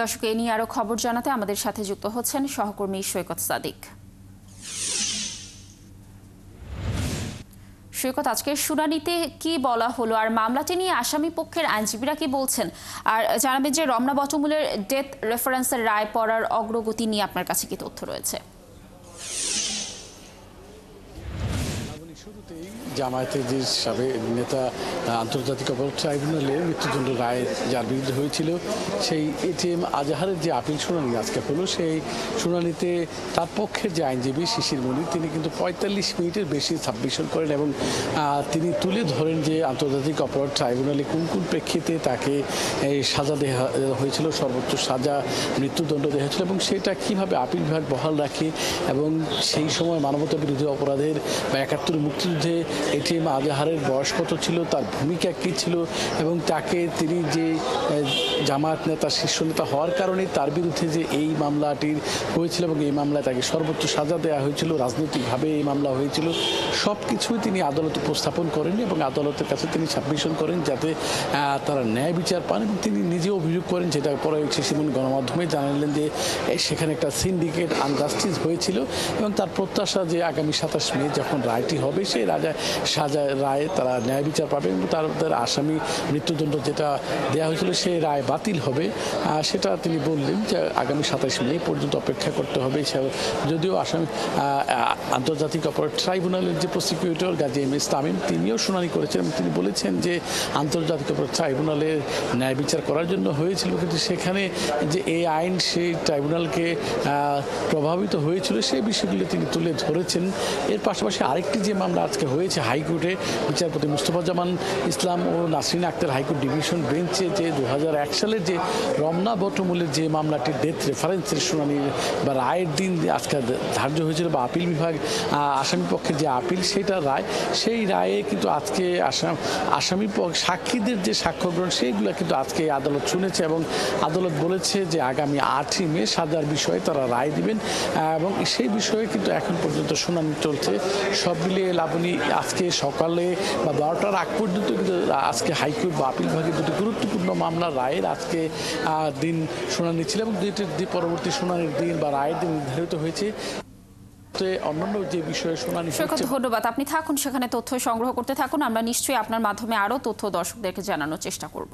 দর্শক, এ নিয়ে আরো খবর জানাতে আমাদের সাথে যুক্ত হচ্ছেন সহকর্মী সৈকত সাদিক। সৈকত, আজকের শুনানিতে কি বলা হলো আর মামলাটি নিয়ে আসামি পক্ষের আইনজীবীরা কি বলছেন? আর জানাবেন যে রমনা বটমূলের ডেথ রেফারেন্সের রায় পড়ার অগ্রগতি নিয়ে আপনার কাছে কি তথ্য রয়েছে? শুরুতেই জামায়াতের যে সাবেক নেতা আন্তর্জাতিক অপরাধ ট্রাইব্যুনালে মৃত্যুদণ্ড রায় যার বিরুদ্ধে হয়েছিল সেই এটিএম আজাহারের যে আপিল শুনানি আজকে হলো, সেই শুনানিতে তার পক্ষের যে আইনজীবী শিশির মনির তিনি কিন্তু ৪৫ মিনিটের বেশি সাবমিশন করেন এবং তিনি তুলে ধরেন যে আন্তর্জাতিক অপরাধ ট্রাইব্যুনালে কোন কোন প্রেক্ষিতে তাকে সাজা দেওয়া হয়েছিল, সর্বোচ্চ সাজা মৃত্যুদণ্ড দেওয়া হয়েছিল এবং সেটা কীভাবে আপিল বিভাগ বহাল রাখে এবং সেই সময় মানবতা বিরোধী অপরাধের বা ৭১ মুক্তিযুদ্ধে এটিএম আজাহারের বয়স কত ছিল, তার ভূমিকা কী ছিল এবং তাকে তিনি যে জামায়াত নেতা শীর্ষ নেতা হওয়ার কারণে তার বিরুদ্ধে যে এই মামলাটির হয়েছিল এবং এই মামলায় তাকে সর্বোচ্চ সাজা দেওয়া হয়েছিল, রাজনৈতিকভাবে এই মামলা হয়েছিল, সব কিছুই তিনি আদালতে উপস্থাপন করেন এবং আদালতের কাছে তিনি সাবমিশন করেন যাতে তারা ন্যায় বিচার পান এবং তিনি নিজেও অভিযোগ করেন, যেটা পরে শিশিমন গণমাধ্যমে জানালেন যে সেখানে একটা সিন্ডিকেট আনজাস্টিস হয়েছিল এবং তার প্রত্যাশা যে আগামী ২৭ মে যখন রায়টি হবে সেই সাজা রায়ে তারা ন্যায় বিচার পাবে এবং তাদের আসামি মৃত্যুদণ্ড যেটা দেওয়া হয়েছিল সেই রায় বাতিল হবে। সেটা তিনি বললেন যে আগামী ২৭ মে পর্যন্ত অপেক্ষা করতে হবে। যদিও আসামি আন্তর্জাতিক অপরাধ ট্রাইব্যুনালের যে prosecutor Gazi M S Tamim তিনিও শুনানি করেছেন এবং তিনি বলেছেন যে আন্তর্জাতিক অপরাধ ট্রাইব্যুনালের ন্যায় বিচার করার জন্য হয়েছিল, কিন্তু সেখানে যে এই আইন সেই ট্রাইব্যুনালকে প্রভাবিত হয়েছিল সেই বিষয়গুলো তিনি তুলে ধরেছেন। এর পাশাপাশি আরেকটি যে মামলা আজকে হয়েছে হাইকোর্টে, বিচারপতি মুস্তফাজ্জামান ইসলাম ও নাসরিন আক্তার হাইকোর্ট ডিভিশন বেঞ্চে যে ২০০১ সালের যে রমনা বটমূলের যে মামলাটি ডেথ রেফারেন্সের শুনানি বা রায়ের দিন আজকে ধার্য হয়েছিল বা আপিল বিভাগ আসামি পক্ষের যে আপিল সেটা রায়, সেই রায়ে কিন্তু আজকে আসামি সাক্ষীদের যে সাক্ষ্য গ্রহণ সেইগুলো কিন্তু আজকে আদালত শুনেছে এবং আদালত বলেছে যে আগামী ৮ই মে সাজার বিষয়ে তারা রায় দিবেন এবং সেই বিষয়ে কিন্তু এখন পর্যন্ত শুনানি চলছে। সব মিলিয়ে লাবণী আজকে সকালে বা ১২টার আগ পর্যন্ত কিন্তু আজকে হাইকোর্ট বা আপিল বিভাগের দুটি গুরুত্বপূর্ণ মামলার রায়ের আজকে দিন শুনানি ছিল এবং দুইটির পরবর্তী শুনানির দিন বা রায়ের দিন নির্ধারিত হয়েছে। অন্যান্য যে বিষয়ে শুনানি হচ্ছে। ধন্যবাদ, আপনি থাকুন সেখানে, তথ্য সংগ্রহ করতে থাকুন। আমরা নিশ্চয়ই আপনার মাধ্যমে আরো তথ্য দর্শকদেরকে জানানোর চেষ্টা করব।